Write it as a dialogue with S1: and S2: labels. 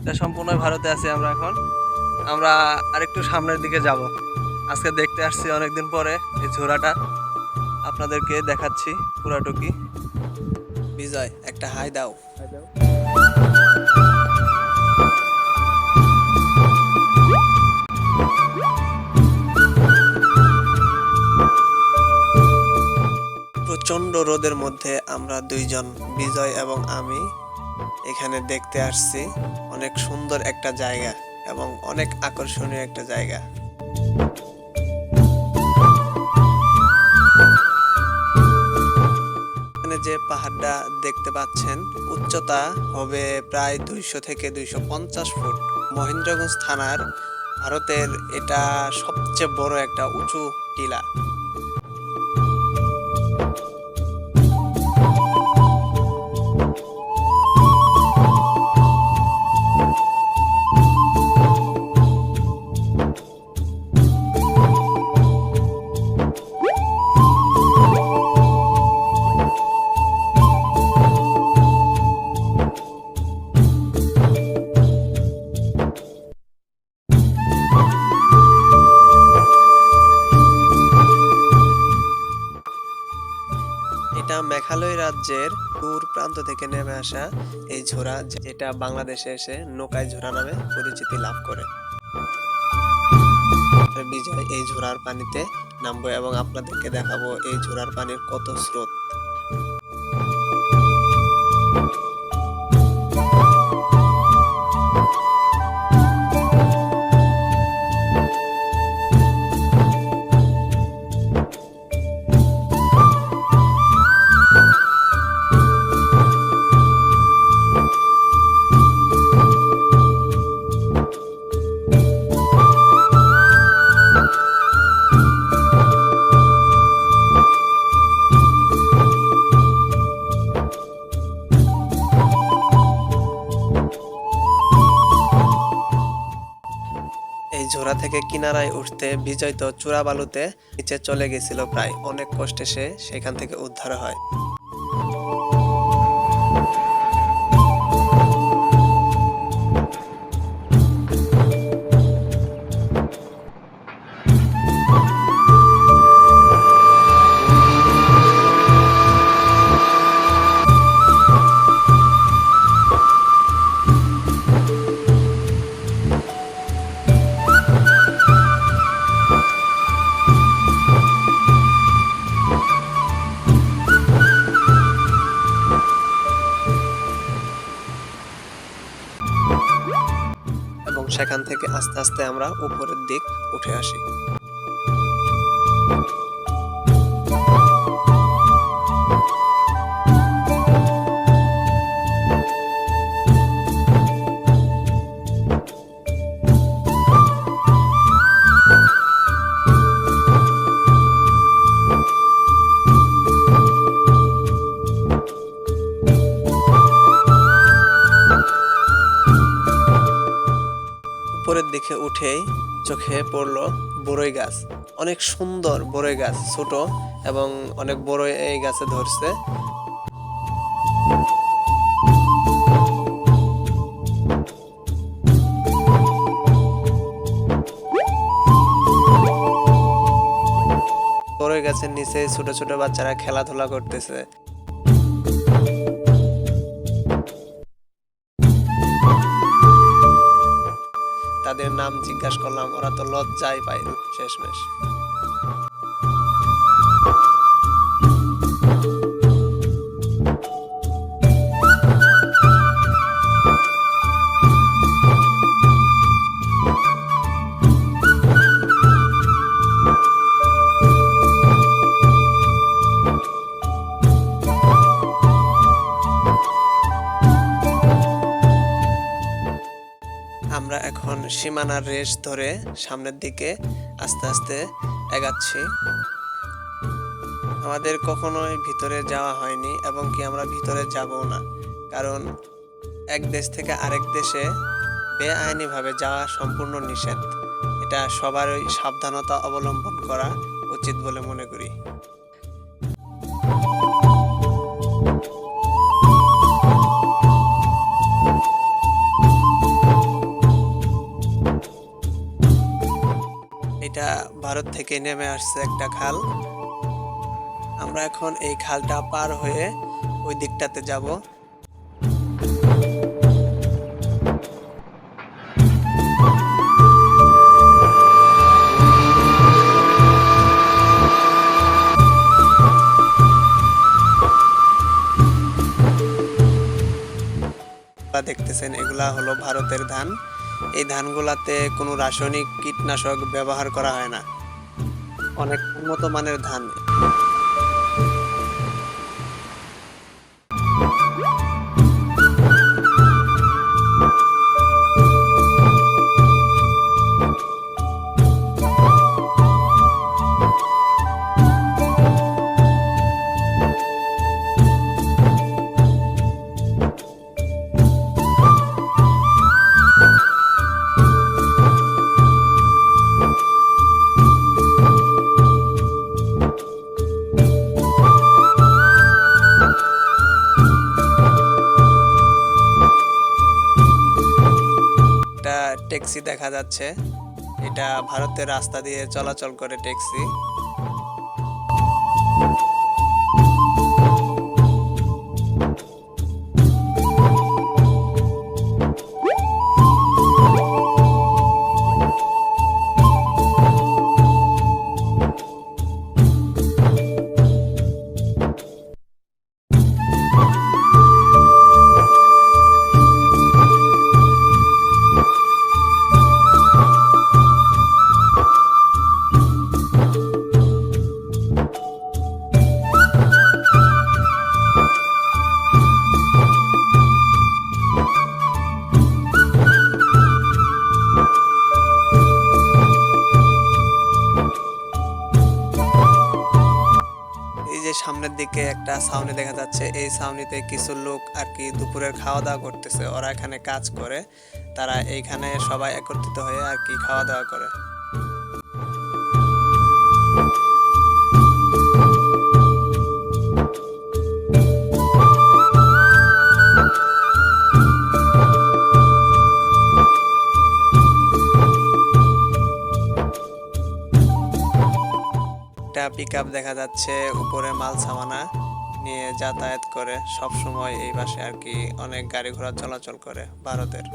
S1: এটা সম্পূর্ণ ভারতে আছি আমরা এখন। আমরা আরেকটু সামনের দিকে যাব। আজকে দেখতে আসছি অনেকদিন পরে এই ঝোড়াটা, আপনাদেরকে দেখাচ্ছি পুরাটুকি। বিজয়, একটা হাই দাও। হাই দাও। প্রচন্ড রোদের মধ্যে আমরা দুইজন, বিজয় এবং আমি, এখানে দেখতে আসছি অনেক সুন্দর একটা জায়গা এবং অনেক আকর্ষণীয় একটা জায়গা। এখানে যে পাহাড়টা দেখতে পাচ্ছেন, উচ্চতা হবে প্রায় 200 থেকে 250 ফুট। মহেন্দ্রগঞ্জ থানার ভারতের এটা সবচেয়ে বড় একটা উঁচু টিলা। এটা মেঘালয় রাজ্যের দূর প্রান্ত থেকে নেমে আসা এই ঝোড়া, যেটা বাংলাদেশে এসে নোকাই ঝোড়া নামে পরিচিতি লাভ করে। বিজয় এই ঝোড়ার পানিতে নামবো এবং আপনাদেরকে দেখাবো এই ঝোড়ার পানির কত স্রোত। এই ঝোড়া থেকে কিনারায় উঠতে বিজয় তো চূড়া বালুতে নিচে চলে গেছিল, প্রায় অনেক কষ্টে সে সেখান থেকে উদ্ধার হয়। এবং সেখান থেকে আস্তে আস্তে আমরা উপরের দিক উঠে আসি। উপরের দিকে উঠেই চোখে পড়লো বড়ই গাছ, অনেক সুন্দর বড়ই গাছ, ছোট এবং অনেক বড় এই গাছে ধরছে। বড়ই গাছের নিচে ছোট ছোট বাচ্চারা খেলাধুলা করতেছে। তাদের নাম জিজ্ঞাসা করলাম, ওরা তো লজ্জায় পাইল শেষমেশ। আমরা এখন সীমানার রেস ধরে সামনের দিকে আস্তে আস্তে এগাচ্ছি। আমাদের কখনোই ভিতরে যাওয়া হয়নি এবং কি আমরা ভিতরে যাবও না, কারণ এক দেশ থেকে আরেক দেশে বেআইনিভাবে যাওয়া সম্পূর্ণ নিষেধ। এটা সবারই সাবধানতা অবলম্বন করা উচিত বলে মনে করি। এটা ভারত থেকে নেমে আসছে একটা খাল। আমরা এখন এই খালটা পার হয়ে ওই দিকটাতে যাব। দেখতেছেন এগুলা হলো ভারতের ধান। এই ধানগুলাতে কোনো রাসায়নিক কীটনাশক ব্যবহার করা হয় না, অনেক উন্নত মানের ধান। ট্যাক্সি দেখা যাচ্ছে, এটা ভারতের রাস্তা দিয়ে চলাচল করে ট্যাক্সি। সামনের দিকে একটা ছাউনি দেখা যাচ্ছে, এই ছাউনিতে কিছু লোক আর কি দুপুরের খাওয়া দাওয়া করতেছে। ওরা এখানে কাজ করে, তারা এইখানে সবাই একত্রিত হয়ে আর কি খাওয়া দাওয়া করে। একটা পিকআপ দেখা যাচ্ছে, উপরে মাল সামানা নিয়ে যাতায়াত করে। সব সময় এই পাশে আর কি অনেক গাড়ি ঘোড়া চলাচল করে ভারতের।